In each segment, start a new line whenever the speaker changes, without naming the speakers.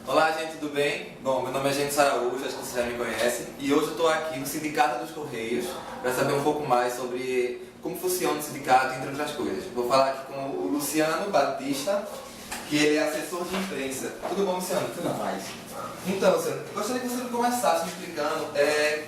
Olá gente, tudo bem? Bom, meu nome é Gente Araújo, acho que vocês já me conhecem, e hoje eu estou aqui no Sindicato dos Correios para saber um pouco mais sobre como funciona o sindicato, entre outras coisas. Vou falar aqui com o Luciano Batista, que ele é assessor de imprensa. Tudo bom, Luciano?
Tudo mais.
Então, Luciano, eu gostaria que você começasse me explicando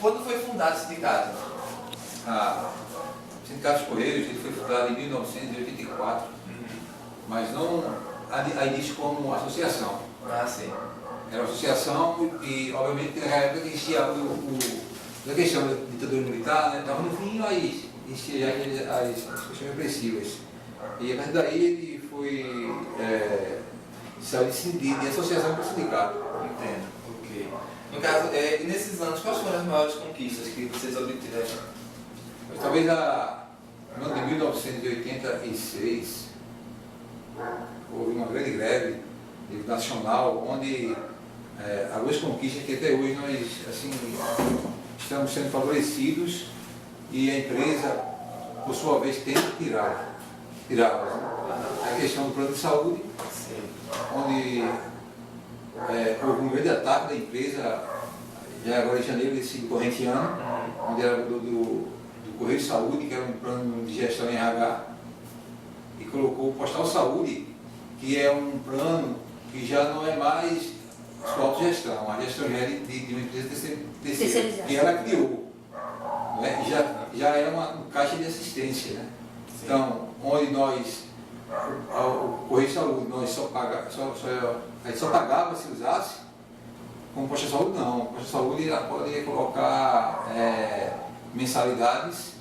quando foi fundado o sindicato.
O Sindicato dos Correios ele foi fundado em 1984, mas não a início como associação.
Ah, sim.
Era uma associação e, obviamente, na época existia a questão da ditadura militar, né? Estava no fim, aí existia já as questões repressivas. E a partir daí ele foi saiu de associação para o sindicato.
Entendo, ok. No caso, e nesses anos, quais foram as maiores conquistas que vocês obtiveram?
Mas talvez no ano de 1986 houve uma grande greve nacional, onde algumas conquistas que até hoje nós assim, estamos sendo favorecidos e a empresa, por sua vez, tem que tirá-las. A questão do plano de saúde,
Sim.
onde houve um grande ataque da empresa, já agora em janeiro desse corrente ano, onde era do Correio de Saúde, que era um plano de gestão em RH, e colocou o Postal Saúde, que é um plano que já não é mais sua autogestão, a gestão já é de uma empresa terceira, que ela criou. Né? Já é um caixa de assistência. Né? Então, onde nós, o Correio de Saúde, nós a gente só pagava se usasse, com o Posto de Saúde não. O Posto de Saúde ela pode colocar mensalidades,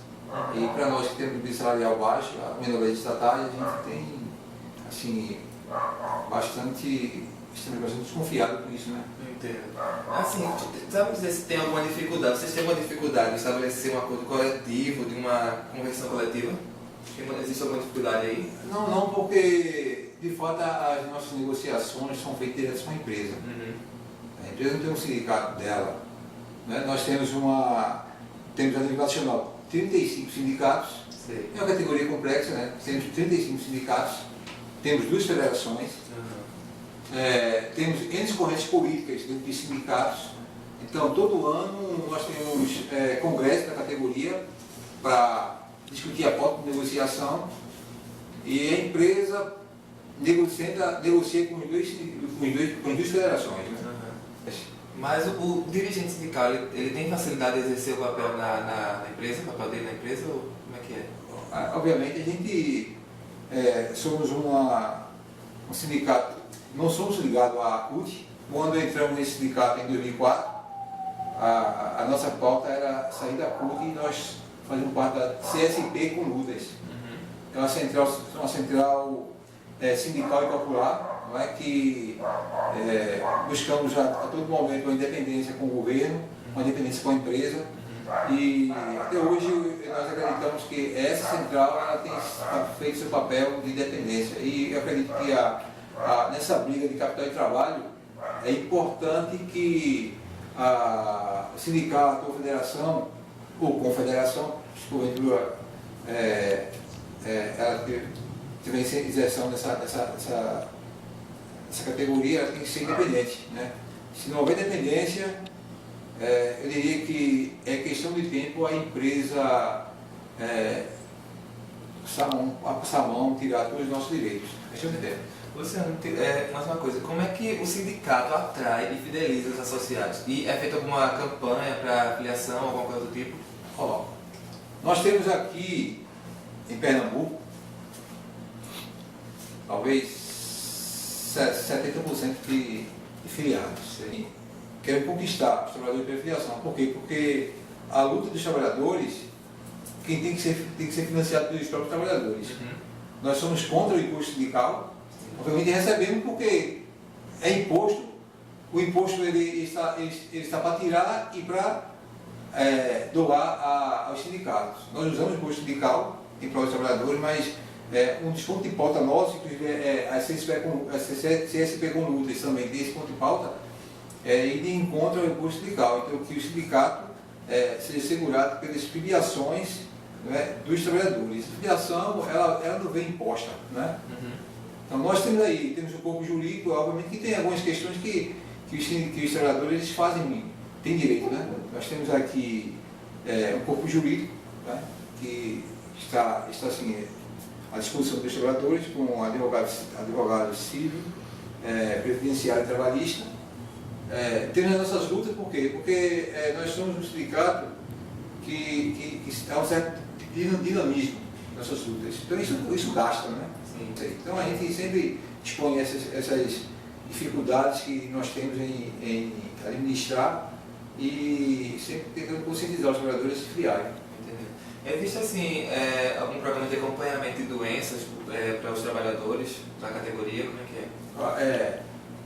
e para nós que temos um salarial baixo, a menores estatais, a gente tem assim, bastante desconfiado com isso, né?
Entendo. Assim, sabe dizer se tem alguma dificuldade? Vocês têm alguma dificuldade em estabelecer um acordo coletivo, de uma convenção coletiva? Existe alguma dificuldade aí?
Não, porque de fato as nossas negociações são feitas direto com a empresa. A empresa não tem um sindicato dela. Né? Nós temos a nível nacional 35 sindicatos.
Sim.
É uma categoria complexa, né? Temos 35 sindicatos, temos 2 federações. Temos N correntes políticas dentro de sindicatos. Então, todo ano nós temos congresso da categoria para discutir a pauta de negociação, e a empresa negocia com as duas federações. Né?
Mas o dirigente sindical, ele tem facilidade de exercer o papel na empresa, o papel dele na empresa, ou como é que é?
Obviamente, a gente somos um sindicato. Não somos ligados à CUT. Quando entramos nesse sindicato em 2004, a nossa pauta era sair da CUT, e nós fazemos parte da CSP com lutas. É uma central sindical e popular, não é, que buscamos a todo momento uma independência com o governo, uma independência com a empresa. E até hoje nós acreditamos que essa central ela tem feito seu papel de independência. E eu acredito que nessa briga de capital e trabalho é importante que o sindicato ou federação ou confederação, se porventura ela tiver inserção nessa categoria, ela tem que ser independente. Né? Se não houver independência, eu diria que é questão de tempo a empresa passar a mão, tirar todos os nossos direitos. É questão de tempo.
Luciano, mais uma coisa, como é que o sindicato atrai e fideliza os associados? E é feita alguma campanha para filiação, alguma coisa do tipo?
Nós temos aqui em Pernambuco, talvez 70% de filiados. Querem conquistar os trabalhadores pela filiação. Por quê? Porque a luta dos trabalhadores, quem tem que ser financiado pelos próprios trabalhadores. Nós somos contra o imposto sindical. Obviamente recebemos porque é imposto o imposto ele está para tirar e para doar aos sindicatos. Nós usamos o imposto sindical em prol dos trabalhadores, mas um dos pontos de pauta nosso, inclusive a CSP com lutas também tem esse ponto de pauta, ir de encontro ao imposto sindical. Então, que o sindicato seja segurado pelas filiações, né, dos trabalhadores. A filiação, ela não vem imposta, né? Então, nós temos um corpo jurídico, obviamente, que tem algumas questões que os trabalhadores eles têm direito, né? Nós temos aqui um corpo jurídico, né, que está assim, à disposição dos trabalhadores, com advogado civil, previdenciário e trabalhista. Temos as nossas lutas, por quê? Porque nós somos um sindicato que há um certo dinamismo nas nossas lutas. Então isso gasta, né? Sim. Então a gente sempre expõe essas dificuldades que nós temos em administrar e sempre tentando conscientizar os trabalhadores a se filiarem.
É visto assim, algum programa de acompanhamento de doenças para os trabalhadores da categoria? Como é que é?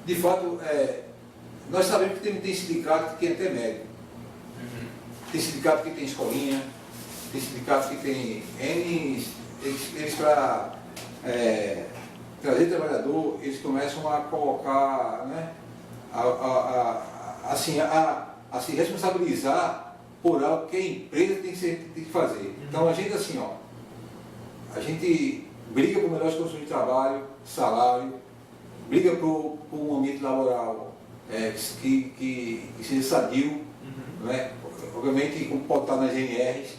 De fato, nós sabemos que tem sindicato que tem até médico. Tem sindicato que tem escolinha, tem sindicato que tem eles para trazer trabalhador, eles começam a colocar, né, a se responsabilizar por algo que a empresa tem que fazer. Então a gente assim, a gente briga por melhores condições de trabalho, salário, briga por um ambiente laboral que seja sadio, né? Obviamente com pautar nas GNRs.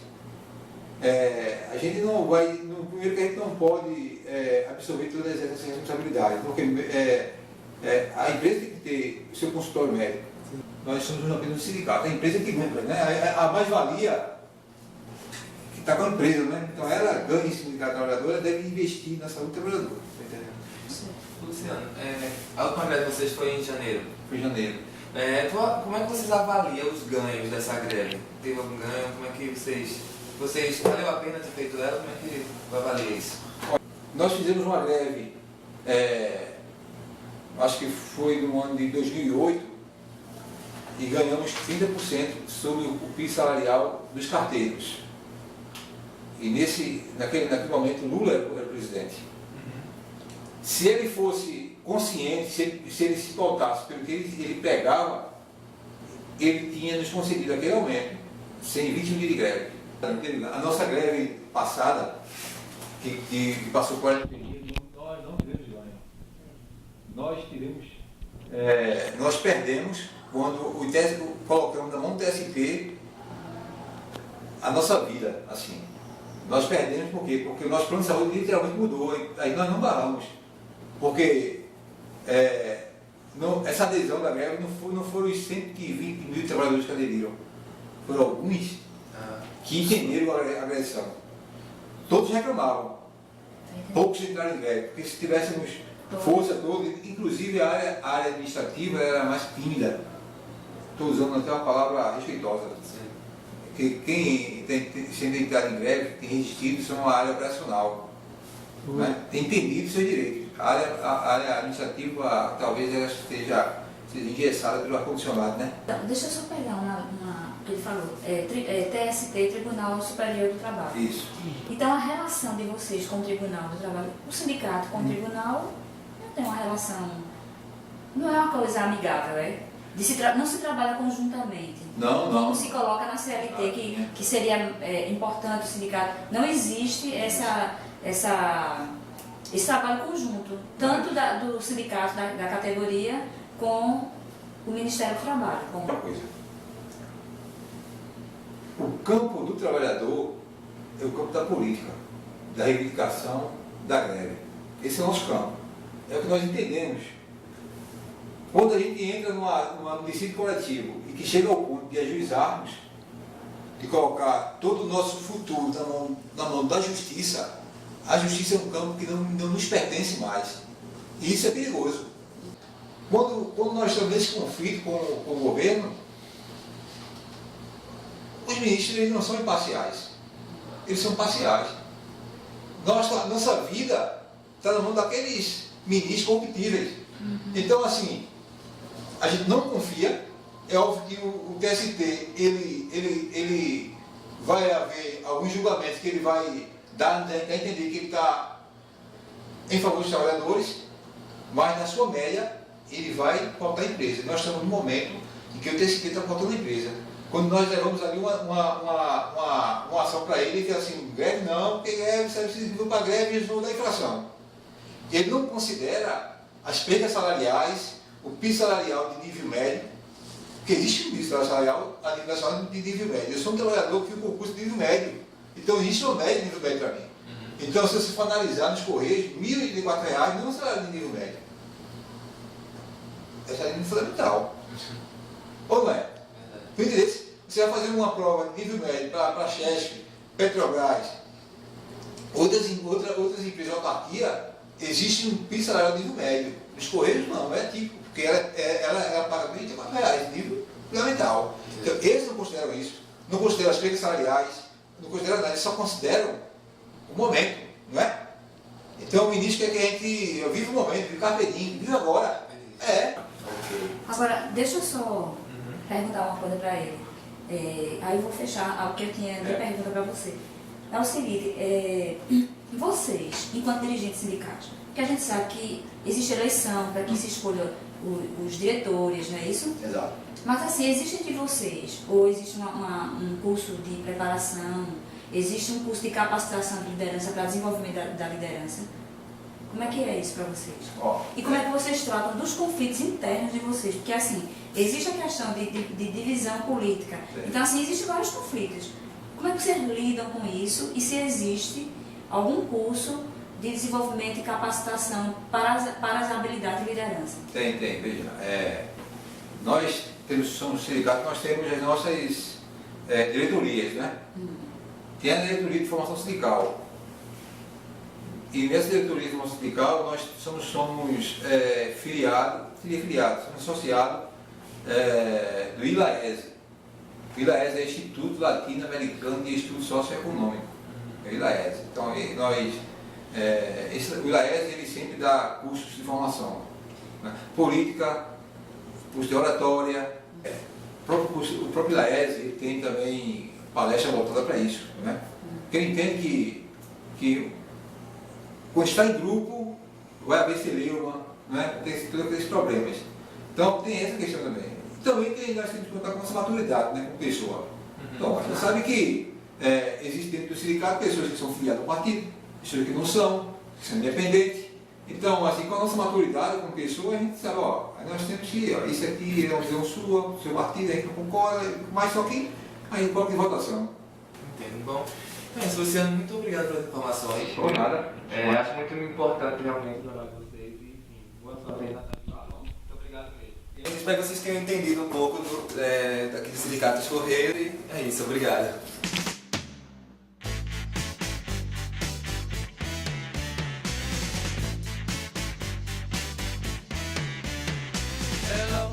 A gente não vai, primeiro que a gente não pode absorver todas essas responsabilidades, porque a empresa tem que ter o seu consultório médico. Nós somos apenas um sindicato, a empresa que lucra, né? A mais-valia que está com a empresa, né? Então ela ganha em sindicato trabalhadora, deve investir na saúde do trabalhador.
Luciano, a última greve de vocês foi em janeiro?
Foi em janeiro.
Como é que vocês avaliam os ganhos dessa greve? Teve algum ganho? Como é que vocês valeu a pena ter feito ela? Como é que avalia isso?
Nós fizemos uma greve, acho que foi no ano de 2008, e ganhamos 30% sobre o piso salarial dos carteiros. E naquele momento Lula era o presidente. Se ele fosse consciente, se ele se pautasse pelo que ele pegava, ele tinha nos concedido aquele aumento, sem 20 dias de greve. A nossa greve passada, que passou 40 dias, nós não tivemos ganho. Nós perdemos quando colocamos na mão do TST a nossa vida, assim. Nós perdemos por quê? Porque o nosso plano de saúde literalmente mudou, aí nós não barramos. Porque essa adesão da greve não foram os 120 mil trabalhadores que aderiram. Foram alguns que entenderam a agressão. Todos reclamavam. Poucos entraram em greve, porque se tivéssemos força toda, inclusive a área administrativa era mais tímida. Estou usando até uma palavra respeitosa. Porque quem sendo entrado em greve, tem resistido, são a área operacional. Né? Tem entendido seus direitos. A área administrativa talvez ela seja engessada pelo ar-condicionado, né?
Então, deixa eu só pegar uma que ele falou, TST, Tribunal Superior do Trabalho.
Isso.
Então a relação de vocês com o Tribunal do Trabalho, o sindicato com o Tribunal, não tem uma relação, não é uma coisa amigável, não se trabalha conjuntamente.
Não.
Como se coloca na CLT, que seria importante o sindicato. Não existe esse trabalho conjunto, tanto do sindicato, da categoria, com o Ministério do Trabalho.
Uma coisa. O campo do trabalhador é o campo da política, da reivindicação, da greve. Esse é o nosso campo. É o que nós entendemos. Quando a gente entra num tecido coletivo e que chega ao ponto de ajuizarmos, de colocar todo o nosso futuro na mão da justiça, a justiça é um campo que não nos pertence mais. E isso é perigoso. Quando nós estamos nesse conflito com o governo, os ministros eles não são imparciais. Eles são parciais. Nossa vida está na mão daqueles ministros corruptíveis. Então, assim, a gente não confia. É óbvio que o TST, ele vai haver alguns julgamentos que ele vai dar a entender que ele está em favor dos trabalhadores, mas na sua média ele vai pautar a empresa. Nós estamos no momento em que o TST está pautando a empresa. Quando nós levamos ali uma ação para ele, ele fala assim, greve não, porque greve, se for para greve, eles vão dar inflação. Ele não considera as perdas salariais, o piso salarial de nível médio, porque existe um piso salarial a nível nacional de nível médio. Eu sou um trabalhador que fiz um concurso de nível médio, então existe um médio de nível médio para mim. Então, se você for analisar nos Correios, R$ 1.084 não é um salário de nível médio. É salário fundamental. Ou não é? Você vai fazer uma prova de nível médio para a Chesf, Petrobras, outras empresas de autarquia, existe um piso salarial de nível médio. Nos Correios não é típico, porque ela paga R$ 1.084, nível fundamental. Então, eles não consideram isso, não consideram as perdas salariais, não consideram nada, eles só consideram o momento, não é? Então o ministro quer que a gente viva o momento, viva carpedinho, viva agora. É.
Agora, deixa eu só perguntar uma coisa para ele. Aí eu vou fechar o que eu tinha de pergunta para você. É o seguinte, vocês, enquanto dirigentes sindicais, porque a gente sabe que existe eleição para que se escolha os diretores, não é isso?
Exato.
Mas assim, existe entre vocês, ou existe um curso de preparação, existe um curso de capacitação de liderança para desenvolvimento da liderança? Como é que é isso para vocês? E como é que vocês tratam dos conflitos internos de vocês? Porque assim, existe a questão de divisão política.
Sim.
Então assim, existem vários conflitos. Como é que vocês lidam com isso? E se existe algum curso de desenvolvimento e capacitação para as habilidades de liderança?
Tem, veja. Nós somos sindicatos, nós temos as nossas diretorias, né? Tem a diretoria de formação sindical. E nessa diretoria de formação sindical nós somos filiados, somos associados do ILAESE. O ILAESE é Instituto Latino-Americano de Estudo Socioeconômico. É o ILAESE. Então, o ILAESE ele sempre dá cursos de formação. Né? Política, curso de oratória. O próprio ILAESE ele tem também palestra voltada para isso. Né? Porque ele entende que quando está em grupo, vai haver celeuma, né? Tem todos aqueles problemas. Então, tem essa questão também. Também nós temos que contar com a nossa maturidade, né, como pessoa. Então, a gente sabe que existe dentro do sindicato pessoas que são filiadas ao partido, pessoas que não são, que são independentes. Então, assim, com a nossa maturidade como pessoa, a gente sabe, nós temos que, isso aqui é uma visão sua, do seu partido, a gente não concorda, mas só que a gente coloca em votação.
Entendo. Bom, então é isso, Luciano, muito obrigado pelas informações.
Por nada.
Acho muito importante realmente o trabalho de vocês e, enfim, boa sorte aí na tarde. Muito obrigado mesmo.
Eu espero que vocês tenham entendido um pouco daqui do Sindicato dos Correios e é isso, obrigado.
Hello.